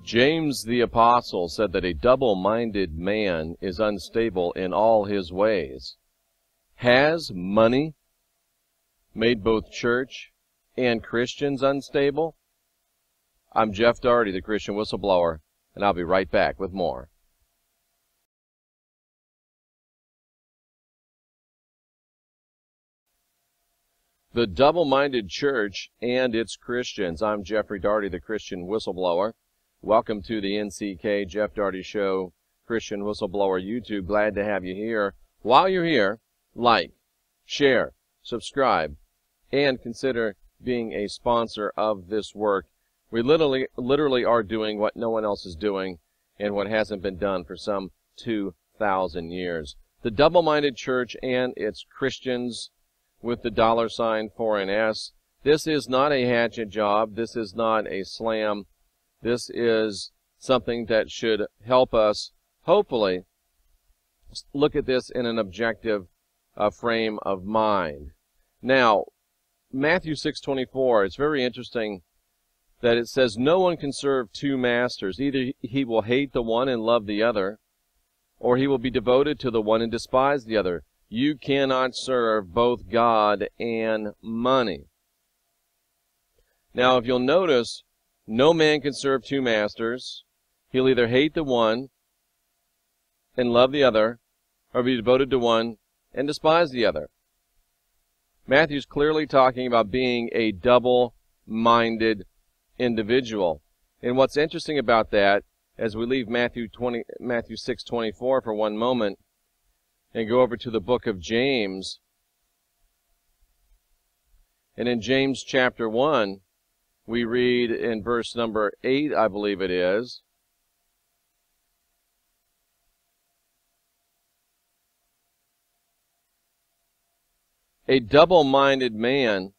James the Apostle said that a double-minded man is unstable in all his ways. Has money made both church and Christians unstable? I'm Jeff Daugherty, the Christian Whistleblower, and I'll be right back with more. The double-minded church and its Christians. I'm Jeffrey Daugherty, the Christian Whistleblower. Welcome to the NCK Jeff Daugherty Show, Christian Whistleblower YouTube. Glad to have you here. While you're here, like, share, subscribe, and consider being a sponsor of this work. We literally are doing what no one else is doing and what hasn't been done for some 2,000 years. The double-minded church and its Christians with the $4S. This is not a hatchet job. This is not a slam. This is something that should help us, hopefully, look at this in an objective frame of mind. Now, Matthew 6:24, it's very interesting that it says, "No one can serve two masters. Either he will hate the one and love the other, or he will be devoted to the one and despise the other. You cannot serve both God and money." Now, if you'll notice, no man can serve two masters. He'll either hate the one and love the other, or be devoted to one and despise the other. Matthew's clearly talking about being a double-minded individual. And what's interesting about that, as we leave Matthew 6:24 for one moment and go over to the book of James, and in James chapter 1, we read in verse number 8, I believe it is, "A double-minded man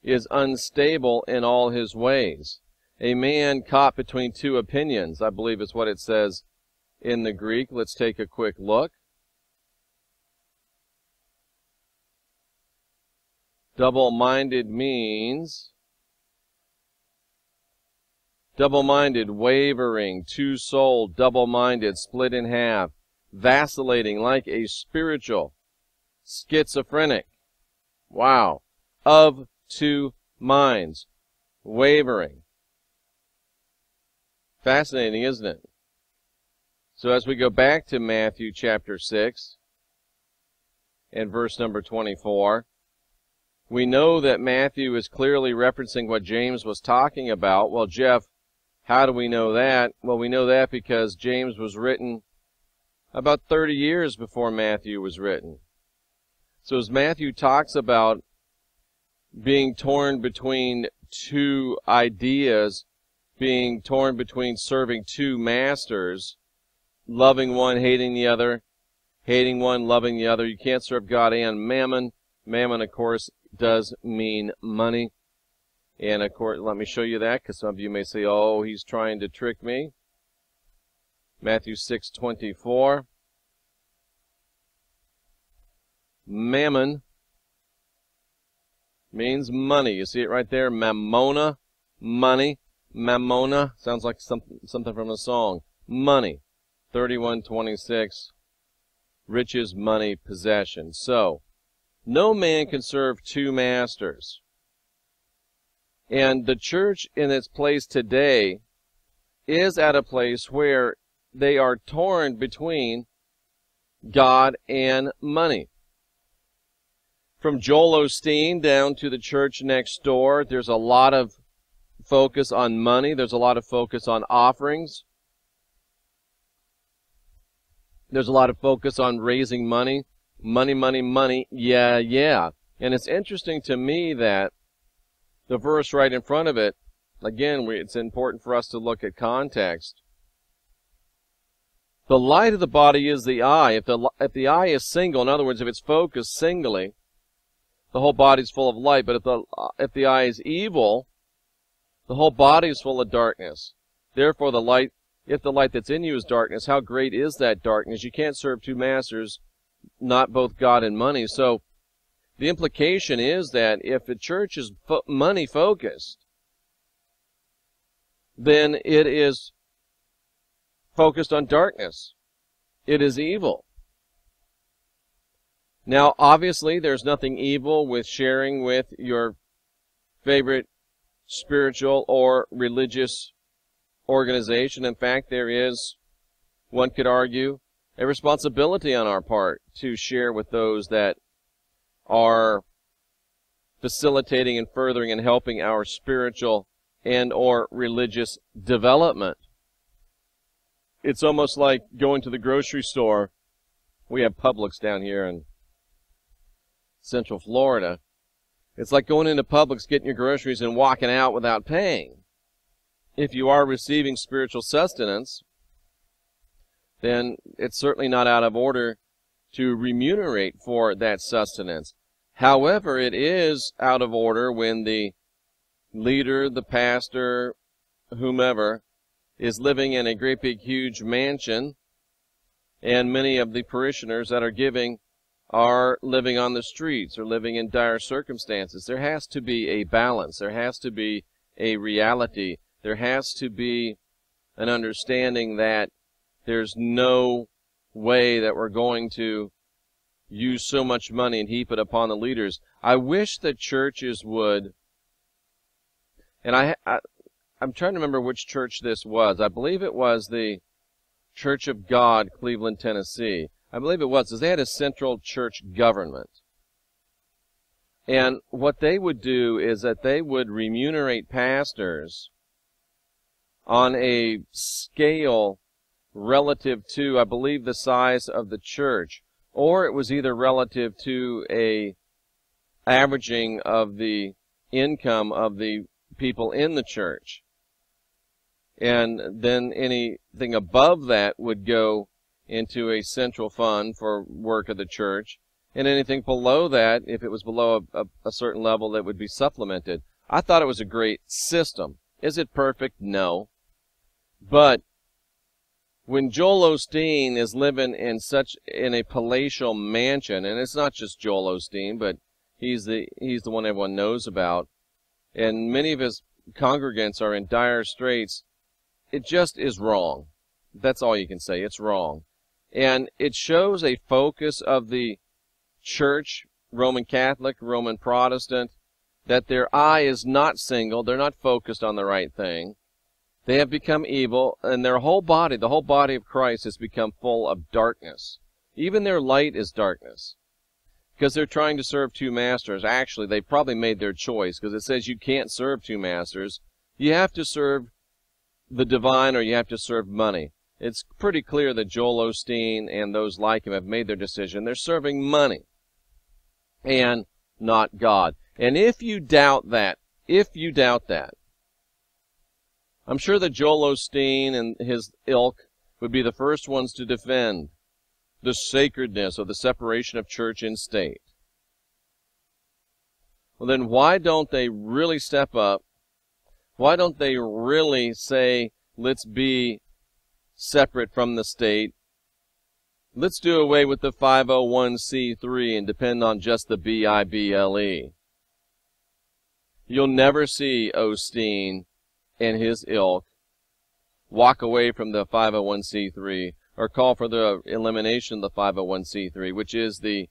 is unstable in all his ways." A man caught between two opinions, I believe is what it says in the Greek. Let's take a quick look. Double-minded means double-minded, wavering, two-souled, double-minded, split in half, vacillating like a spiritual schizophrenic. Wow. Of two minds. Wavering. Fascinating, isn't it? So as we go back to Matthew chapter 6 and verse number 24, we know that Matthew is clearly referencing what James was talking about. Well, Jeff, how do we know that? Well, we know that because James was written about 30 years before Matthew was written. So as Matthew talks about being torn between two ideas, being torn between serving two masters, loving one, hating the other, hating one, loving the other. You can't serve God and mammon. Mammon, of course, does mean money. And, of course, let me show you that, because some of you may say, oh, he's trying to trick me. Matthew 6:24. Mammon means money. You see it right there? Mammona, money. Mammona sounds like something from a song. Money. 31:26. Riches, money, possession. So, no man can serve two masters. And the church in its place today is at a place where they are torn between God and money. From Joel Osteen down to the church next door, there's a lot of focus on money. There's a lot of focus on offerings. There's a lot of focus on raising money. Money, money, money. Yeah, yeah. And it's interesting to me that the verse right in front of it, again, it's important for us to look at context. The light of the body is the eye. If the eye is single, in other words, if it's focused singly, the whole body's full of light. But if the eye is evil, the whole body is full of darkness. Therefore, if the light that's in you is darkness, how great is that darkness? You can't serve two masters, not both God and money. So the implication is that if the church is money-focused, then it is focused on darkness. It is evil. Now, obviously, there's nothing evil with sharing with your favorite spiritual or religious organization. In fact, there is, one could argue, a responsibility on our part to share with those that are facilitating and furthering and helping our spiritual and or religious development. It's almost like going to the grocery store. We have Publix down here in Central Florida. It's like going into Publix, getting your groceries, and walking out without paying. If you are receiving spiritual sustenance, then it's certainly not out of order to remunerate for that sustenance. However, it is out of order when the leader, the pastor, whomever, is living in a great big huge mansion, and many of the parishioners that are giving are living on the streets or living in dire circumstances. There has to be a balance. There has to be a reality. There has to be an understanding that there's no way that we're going to use so much money and heap it upon the leaders. I wish that churches would, and I'm trying to remember which church this was. I believe it was the Church of God, Cleveland, Tennessee. I believe it was, because they had a central church government. And what they would do is that they would remunerate pastors on a scale relative to, I believe, the size of the church, or it was either relative to a averaging of the income of the people in the church. And then anything above that would go into a central fund for work of the church, and anything below that, if it was below a certain level, that would be supplemented. I thought it was a great system. Is it perfect? No. But when Joel Osteen is living in a palatial mansion, and it's not just Joel Osteen, but he's the one everyone knows about, and many of his congregants are in dire straits, it just is wrong. That's all you can say. It's wrong. And it shows a focus of the church, Roman Catholic, Roman Protestant, that their eye is not single. They're not focused on the right thing. They have become evil, and their whole body, the whole body of Christ, has become full of darkness. Even their light is darkness, because they're trying to serve two masters. Actually, they probably made their choice, because it says you can't serve two masters. You have to serve the divine, or you have to serve money. It's pretty clear that Joel Osteen and those like him have made their decision. They're serving money and not God. And if you doubt that, I'm sure that Joel Osteen and his ilk would be the first ones to defend the sacredness of the separation of church and state. Well, then why don't they really step up? Why don't they really say, let's be separate from the state? Let's do away with the 501c3 and depend on just the BIBLE. You'll never see Osteen and his ilk walk away from the 501c3 or call for the elimination of the 501c3, which is the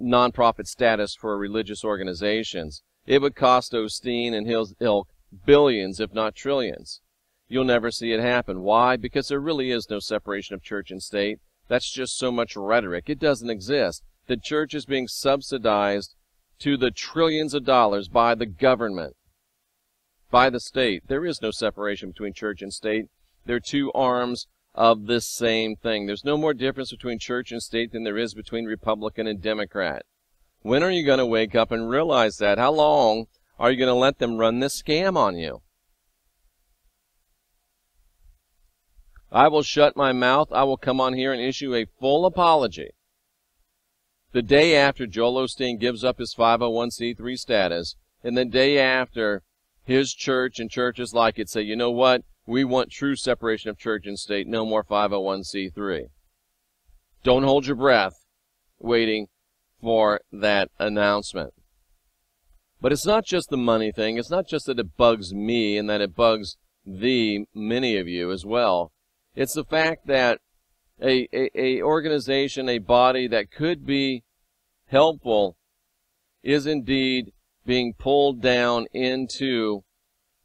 nonprofit status for religious organizations. It would cost Osteen and his ilk billions, if not trillions. You'll never see it happen. Why? Because there really is no separation of church and state. That's just so much rhetoric. It doesn't exist. The church is being subsidized to the trillions of dollars by the government, by the state. There is no separation between church and state. They're two arms of this same thing. There's no more difference between church and state than there is between Republican and Democrat. When are you going to wake up and realize that? How long are you going to let them run this scam on you? I will shut my mouth. I will come on here and issue a full apology the day after Joel Osteen gives up his 501c3 status, and the day after his church and churches like it say, you know what, we want true separation of church and state, no more 501c3. Don't hold your breath waiting for that announcement. But it's not just the money thing. It's not just that it bugs me and that it bugs many of you as well. It's the fact that a organization, a body that could be helpful is indeed being pulled down into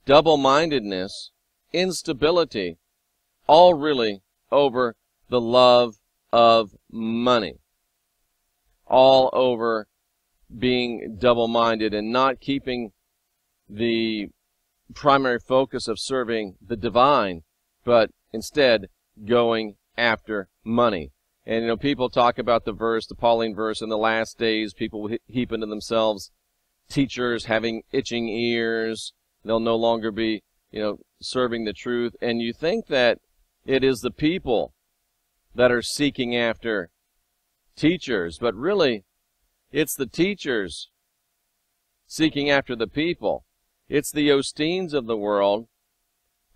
double-mindedness, instability, all really over the love of money, all over being double-minded and not keeping the primary focus of serving the divine, but instead going after money. And, you know, people talk about the verse, the Pauline verse, in the last days, people will heap into themselves teachers having itching ears. They'll no longer be, you know, serving the truth. And you think that it is the people that are seeking after teachers, but really it's the teachers seeking after the people. It's the Osteens of the world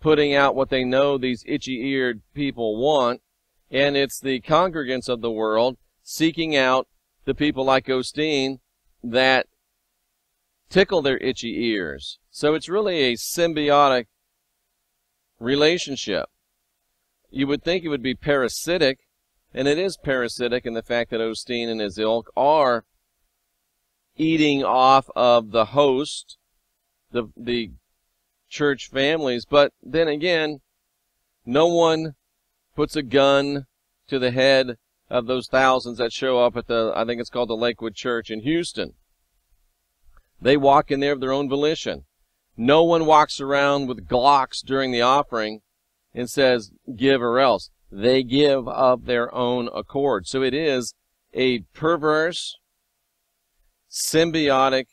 putting out what they know these itchy-eared people want, and it's the congregants of the world seeking out the people like Osteen that tickle their itchy ears. So it's really a symbiotic relationship. You would think it would be parasitic, and it is parasitic in the fact that Osteen and his ilk are eating off of the host, the church families. But then again, no one puts a gun to the head of those thousands that show up at the, I think it's called the Lakewood Church in Houston. They walk in there of their own volition. No one walks around with Glocks during the offering and says, give or else. They give of their own accord. So it is a perverse, symbiotic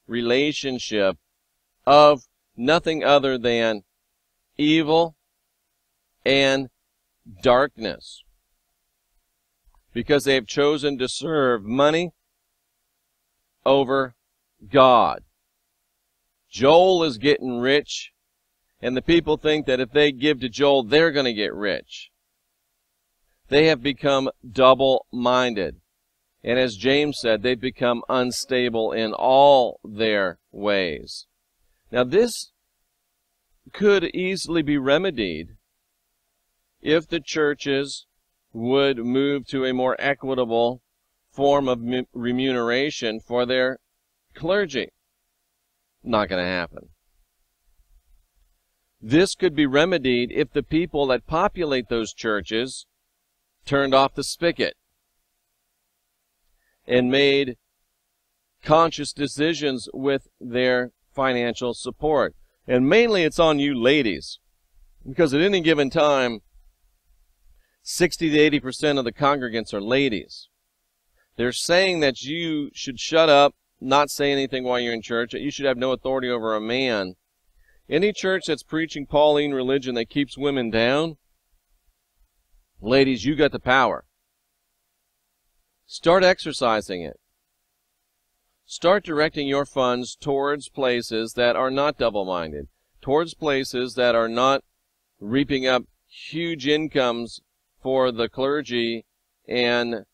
relationship of nothing other than evil and darkness, because they have chosen to serve money over God. Joel is getting rich, and the people think that if they give to Joel, they're going to get rich. They have become double-minded. And as James said, they've become unstable in all their ways. Now, this could easily be remedied if the churches would move to a more equitable form of remuneration for their clergy. Not going to happen. This could be remedied if the people that populate those churches turned off the spigot and made conscious decisions with their financial support. And mainly it's on you ladies, because at any given time, 60 to 80% of the congregants are ladies. They're saying that you should shut up, not say anything while you're in church, that you should have no authority over a man. Any church that's preaching Pauline religion that keeps women down, ladies, you got the power. Start exercising it. Start directing your funds towards places that are not double-minded, towards places that are not reaping up huge incomes for the clergy, and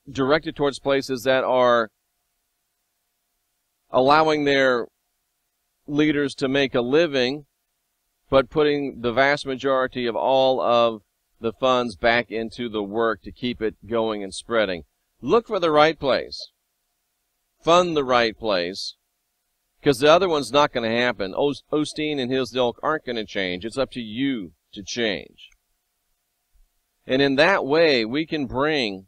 directed towards places that are allowing their leaders to make a living, but putting the vast majority of all of the funds back into the work to keep it going and spreading. Look for the right place. Fund the right place, because the other one's not going to happen. Osteen and his ilk aren't going to change. It's up to you to change. And in that way, we can bring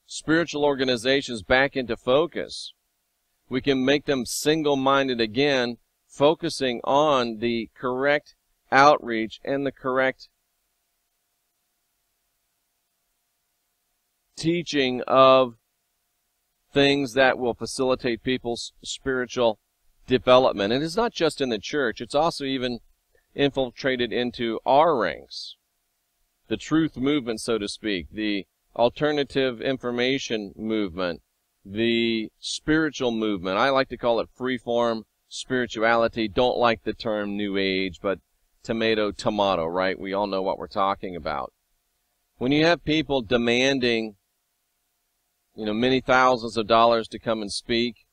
spiritual organizations back into focus. We can make them single-minded again, focusing on the correct outreach and the correct teaching of things that will facilitate people's spiritual development. And it's not just in the church, it's also even infiltrated into our ranks. The truth movement, so to speak, the alternative information movement, the spiritual movement. I like to call it freeform spirituality. Don't like the term New Age, but tomato, tomato, right? We all know what we're talking about. When you have people demanding many thousands of dollars to come and speak,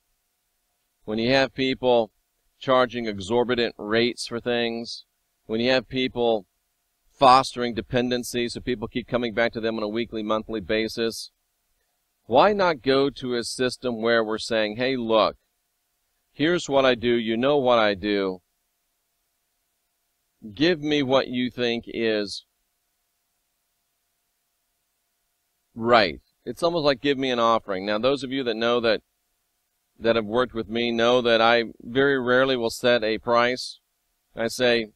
when you have people charging exorbitant rates for things, when you have people fostering dependency so people keep coming back to them on a weekly, monthly basis, why not go to a system where we're saying, hey, look, here's what I do, you know what I do, give me what you think is right. It's almost like give me an offering. Now, those of you that know that have worked with me know that I very rarely will set a price. I say,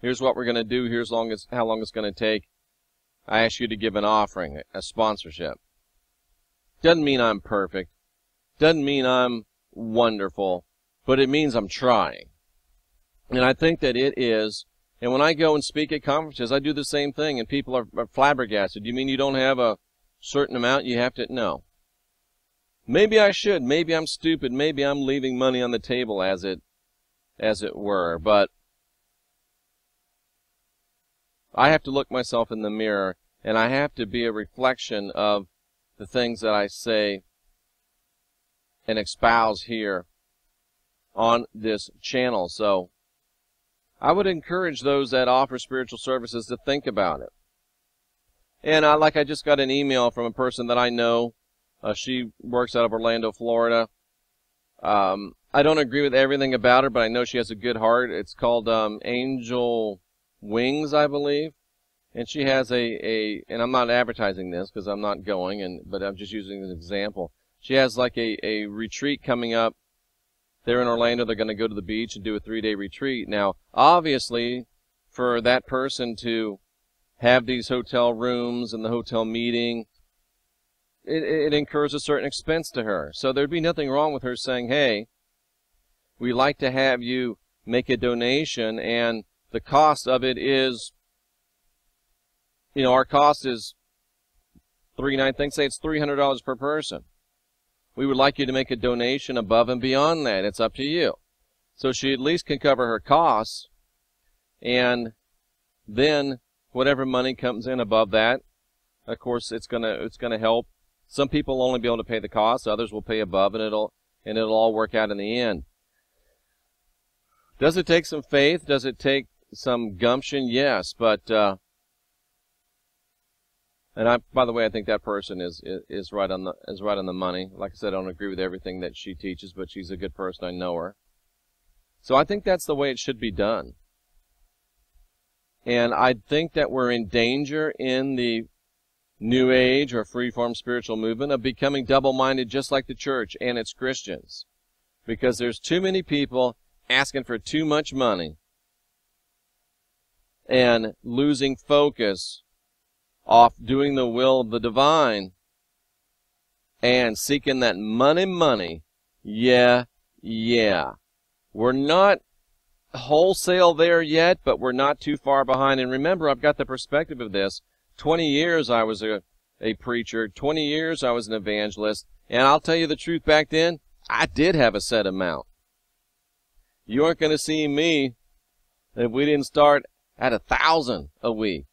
here's what we're going to do, here's how long it's going to take. I ask you to give an offering, a sponsorship. Doesn't mean I'm perfect. Doesn't mean I'm wonderful. But it means I'm trying. And I think that it is. And when I go and speak at conferences, I do the same thing, and people are flabbergasted. You mean you don't have a certain amount you have to? No. Maybe I should. Maybe I'm stupid. Maybe I'm leaving money on the table, as it were. But I have to look myself in the mirror, and I have to be a reflection of the things that I say and espouse here on this channel. So I would encourage those that offer spiritual services to think about it. And I just got an email from a person that I know. She works out of Orlando, Florida. I don't agree with everything about her, but I know she has a good heart. It's called Angel Wings, I believe. And she has and I'm not advertising this because I'm not going, but I'm just using an example. She has like a retreat coming up. They're in Orlando. They're going to go to the beach and do a 3-day retreat. Now, obviously, for that person to have these hotel rooms and the hotel meeting, it incurs a certain expense to her. So there'd be nothing wrong with her saying, hey, we'd like to have you make a donation, and the cost of it is, our cost is say it's $300 per person. We would like you to make a donation above and beyond that. It's up to you. So she at least can cover her costs, and then whatever money comes in above that, of course, it's gonna help. Some people will only be able to pay the cost. Others will pay above, and it'll all work out in the end. Does it take some faith? Does it take some gumption? Yes, but by the way, I think that person is right on the money. Like I said, I don't agree with everything that she teaches, but she's a good person. I know her. So I think that's the way it should be done. And I think that we're in danger in the New Age or free-form spiritual movement of becoming double-minded just like the church and its Christians. Because there's too many people asking for too much money and losing focus off doing the will of the divine and seeking that money. Yeah. We're not wholesale there yet, but we're not too far behind. And remember, I've got the perspective of this. 20 years I was a preacher. 20 years I was an evangelist. And I'll tell you the truth, back then, I did have a set amount. You aren't going to see me if we didn't start at 1,000 a week.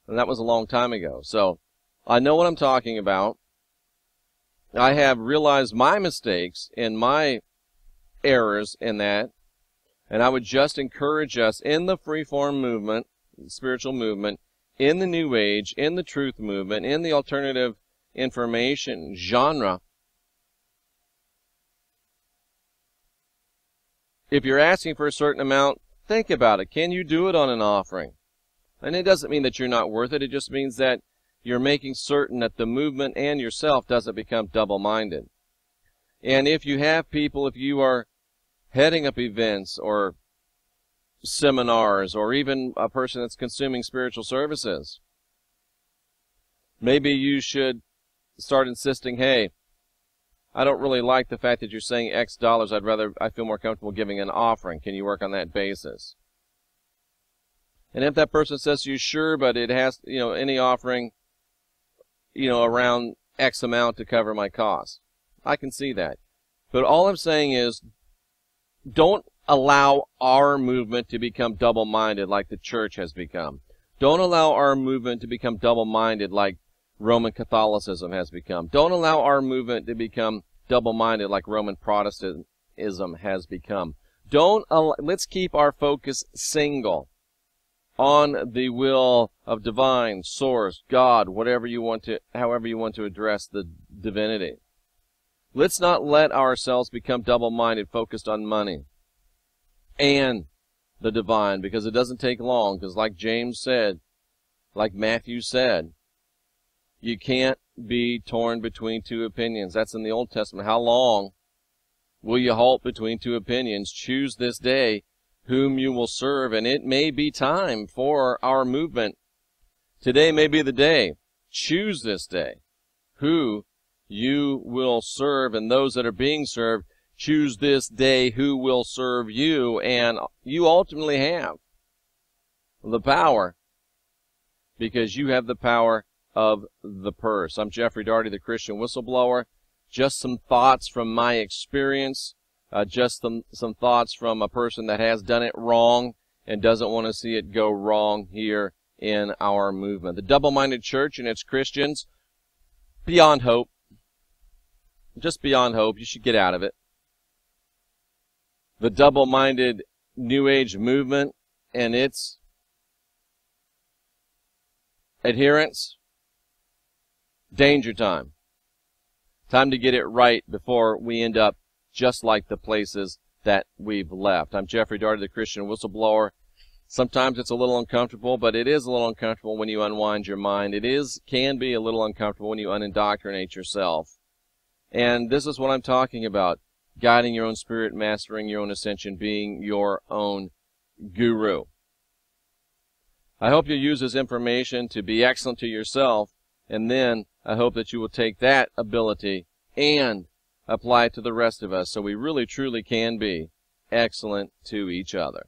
And that was a long time ago. So I know what I'm talking about. I have realized my mistakes and my errors in that. And I would just encourage us in the freeform movement, spiritual movement, in the New Age, in the truth movement, in the alternative information genre. If you're asking for a certain amount, think about it. Can you do it on an offering? And it doesn't mean that you're not worth it. It just means that you're making certain that the movement and yourself doesn't become double-minded. And if you have people, if you are heading up events or seminars or even a person that's consuming spiritual services, maybe you should start insisting, hey, I don't really like the fact that you're saying X dollars. I feel more comfortable giving an offering. Can you work on that basis? And if that person says to you, sure, but it has, any offering, around X amount to cover my costs, I can see that. But all I'm saying is, don't allow our movement to become double-minded like the church has become. Don't allow our movement to become double-minded like Roman Catholicism has become. Don't allow our movement to become double-minded like Roman Protestantism has become. Let's keep our focus single on the will of divine source, God, however you want to address the divinity. Let's not let ourselves become double-minded, focused on money and the divine, because it doesn't take long, because like James said, like Matthew said, you can't be torn between two opinions. That's in the Old Testament. How long will you halt between two opinions? Choose this day whom you will serve, and it may be time for our movement. Today may be the day. Choose this day who you will serve, and those that are being served, choose this day who will serve you, and you ultimately have the power, because you have the power of the purse. I'm Jeffrey Daugherty, the Christian Whistleblower. Just some thoughts from my experience, just some thoughts from a person that has done it wrong and doesn't want to see it go wrong here in our movement. The double-minded church and its Christians, beyond hope. Just beyond hope. You should get out of it. The double-minded New Age movement and its adherents, danger time. Time to get it right before we end up just like the places that we've left. I'm Jeffrey Daugherty, the Christian Whistleblower. Sometimes it's a little uncomfortable, but it is a little uncomfortable when you unwind your mind. Can be a little uncomfortable when you unindoctrinate yourself. And this is what I'm talking about. Guiding your own spirit, mastering your own ascension, being your own guru. I hope you use this information to be excellent to yourself, and then I hope that you will take that ability and apply it to the rest of us so we really truly can be excellent to each other.